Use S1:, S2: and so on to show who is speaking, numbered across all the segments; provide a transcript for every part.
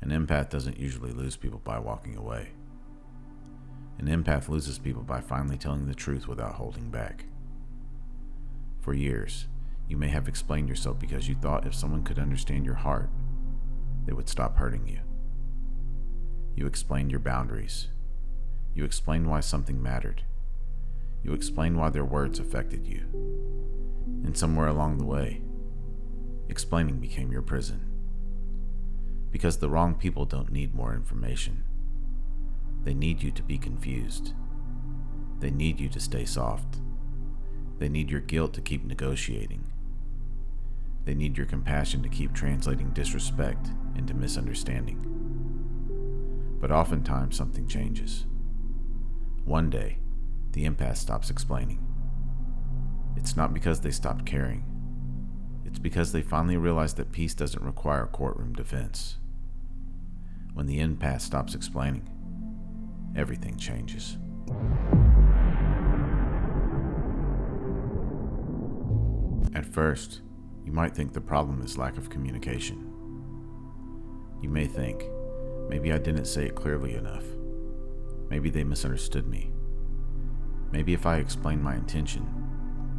S1: An empath doesn't usually lose people by walking away. An empath loses people by finally telling the truth without holding back. For years, you may have explained yourself because you thought if someone could understand your heart, they would stop hurting you. You explained your boundaries. You explained why something mattered. You explained why their words affected you. And somewhere along the way, explaining became your prison. Because the wrong people don't need more information. They need you to be confused. They need you to stay soft. They need your guilt to keep negotiating. They need your compassion to keep translating disrespect into misunderstanding. But oftentimes something changes. One day, the empath stops explaining. It's not because they stopped caring. It's because they finally realized that peace doesn't require courtroom defense. When the empath stops explaining, everything changes. At first, you might think the problem is lack of communication. You may think, maybe I didn't say it clearly enough. Maybe they misunderstood me. Maybe if I explain my intention,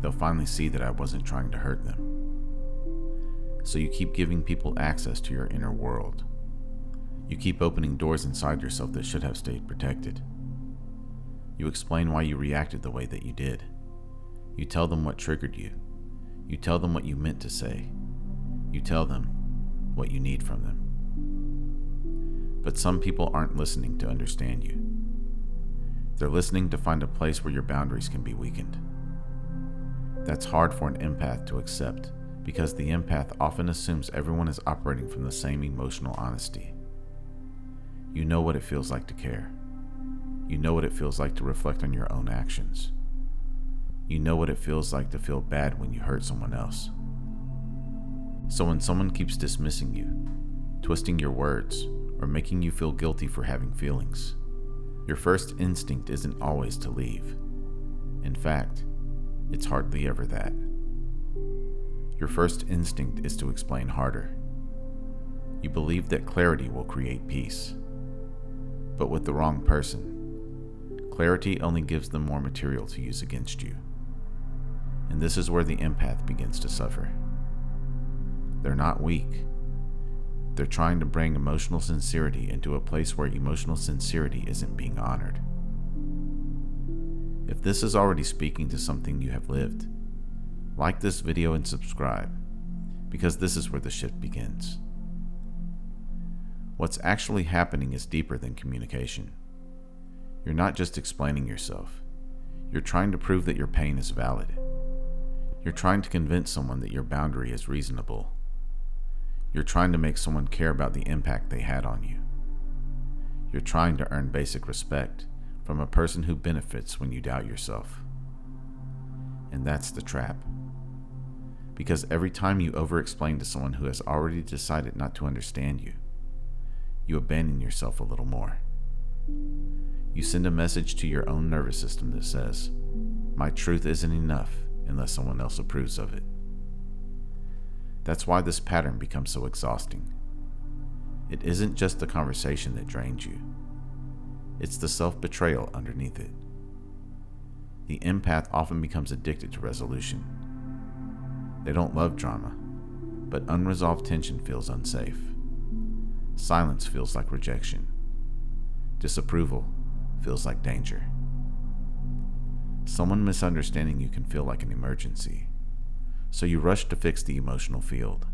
S1: they'll finally see that I wasn't trying to hurt them. So you keep giving people access to your inner world. You keep opening doors inside yourself that should have stayed protected. You explain why you reacted the way that you did. You tell them what triggered you. You tell them what you meant to say. You tell them what you need from them. But some people aren't listening to understand you. They're listening to find a place where your boundaries can be weakened. That's hard for an empath to accept because the empath often assumes everyone is operating from the same emotional honesty. You know what it feels like to care. You know what it feels like to reflect on your own actions. You know what it feels like to feel bad when you hurt someone else. So when someone keeps dismissing you, twisting your words, or making you feel guilty for having feelings, your first instinct isn't always to leave. In fact, it's hardly ever that. Your first instinct is to explain harder. You believe that clarity will create peace. But with the wrong person, clarity only gives them more material to use against you. And this is where the empath begins to suffer. They're not weak. They're trying to bring emotional sincerity into a place where emotional sincerity isn't being honored. If this is already speaking to something you have lived, like this video and subscribe, because this is where the shift begins. What's actually happening is deeper than communication. You're not just explaining yourself. You're trying to prove that your pain is valid. You're trying to convince someone that your boundary is reasonable. You're trying to make someone care about the impact they had on you. You're trying to earn basic respect from a person who benefits when you doubt yourself. And that's the trap. Because every time you over-explain to someone who has already decided not to understand you, you abandon yourself a little more. You send a message to your own nervous system that says, my truth isn't enough unless someone else approves of it. That's why this pattern becomes so exhausting. It isn't just the conversation that drains you. It's the self-betrayal underneath it. The empath often becomes addicted to resolution. They don't love drama, but unresolved tension feels unsafe. Silence feels like rejection. Disapproval feels like danger. Someone misunderstanding you can feel like an emergency. So you rush to fix the emotional field.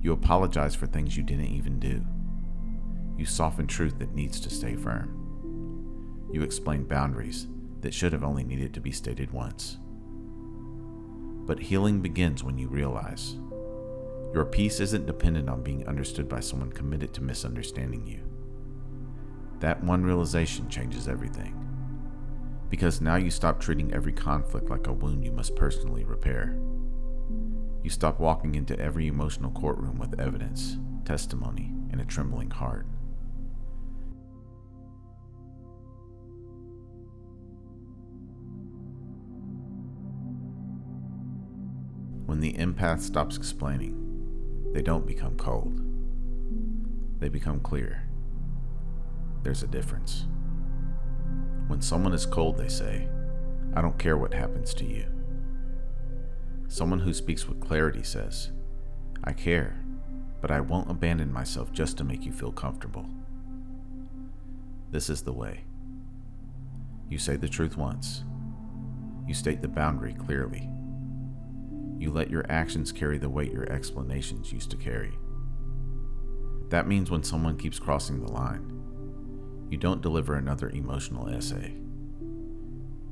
S1: You apologize for things you didn't even do. You soften truth that needs to stay firm. You explain boundaries that should have only needed to be stated once. But healing begins when you realize your peace isn't dependent on being understood by someone committed to misunderstanding you. That one realization changes everything. Because now you stop treating every conflict like a wound you must personally repair. You stop walking into every emotional courtroom with evidence, testimony, and a trembling heart. When the empath stops explaining, they don't become cold. they become clear. There's a difference. When someone is cold, they say, "I don't care what happens to you." Someone who speaks with clarity says, "I care, but I won't abandon myself just to make you feel comfortable." This is the way. You say the truth once. You state the boundary clearly. You let your actions carry the weight your explanations used to carry. That means when someone keeps crossing the line, you don't deliver another emotional essay.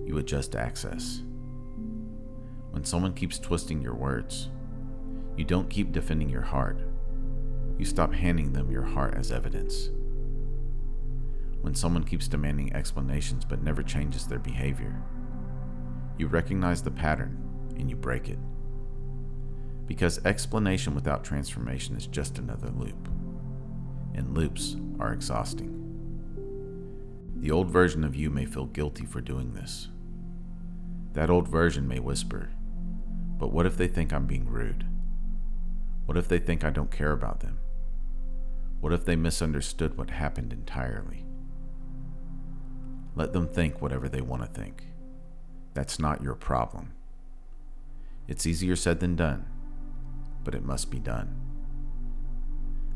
S1: You adjust access. When someone keeps twisting your words, you don't keep defending your heart. You stop handing them your heart as evidence. When someone keeps demanding explanations but never changes their behavior, you recognize the pattern and you break it. Because explanation without transformation is just another loop, and loops are exhausting. The old version of you may feel guilty for doing this. That old version may whisper, "But what if they think I'm being rude? What if they think I don't care about them? What if they misunderstood what happened entirely?" Let them think whatever they want to think. That's not your problem. It's easier said than done, but it must be done.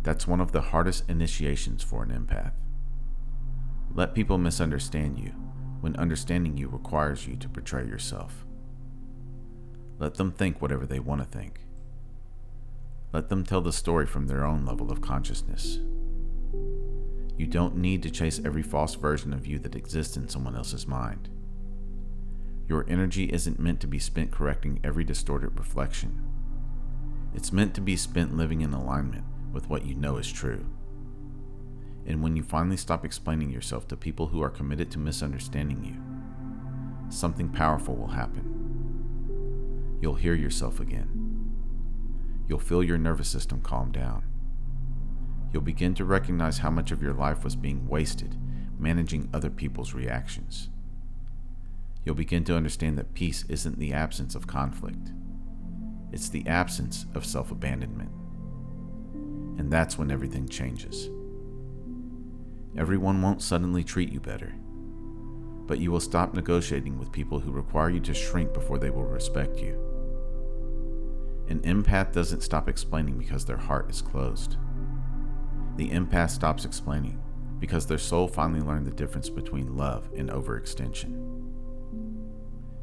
S1: That's one of the hardest initiations for an empath. Let people misunderstand you when understanding you requires you to portray yourself. Let them think whatever they want to think. Let them tell the story from their own level of consciousness. You don't need to chase every false version of you that exists in someone else's mind. Your energy isn't meant to be spent correcting every distorted reflection. It's meant to be spent living in alignment with what you know is true. And when you finally stop explaining yourself to people who are committed to misunderstanding you, something powerful will happen. You'll hear yourself again. You'll feel your nervous system calm down. You'll begin to recognize how much of your life was being wasted managing other people's reactions. You'll begin to understand that peace isn't the absence of conflict. It's the absence of self-abandonment. And that's when everything changes. Everyone won't suddenly treat you better, but you will stop negotiating with people who require you to shrink before they will respect you. An empath doesn't stop explaining because their heart is closed. The empath stops explaining because their soul finally learned the difference between love and overextension.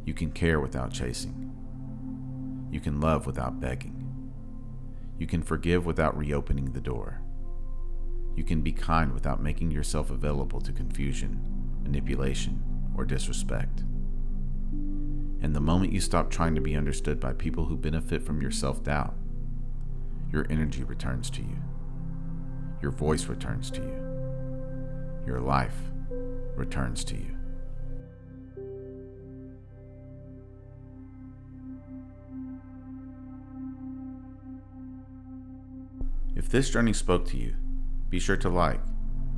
S1: You can care without chasing. You can love without begging. You can forgive without reopening the door. You can be kind without making yourself available to confusion, manipulation, or disrespect. And the moment you stop trying to be understood by people who benefit from your self-doubt, your energy returns to you. Your voice returns to you. Your life returns to you. If this journey spoke to you, be sure to like,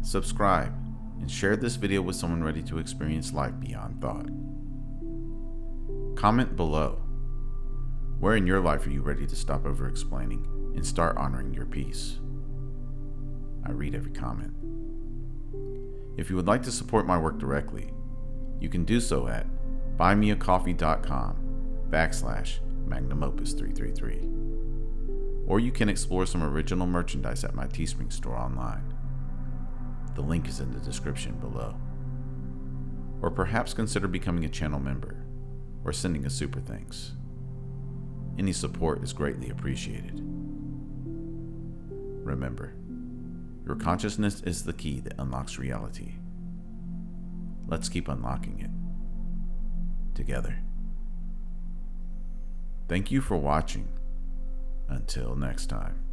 S1: subscribe, and share this video with someone ready to experience life beyond thought. Comment below. Where in your life are you ready to stop over-explaining and start honoring your peace? I read every comment. If you would like to support my work directly, you can do so at buymeacoffee.com/MagnumOpus333. Or you can explore some original merchandise at my Teespring store online. The link is in the description below. Or perhaps consider becoming a channel member or sending a super thanks. Any support is greatly appreciated. Remember, your consciousness is the key that unlocks reality. Let's keep unlocking it together. Thank you for watching. Until next time.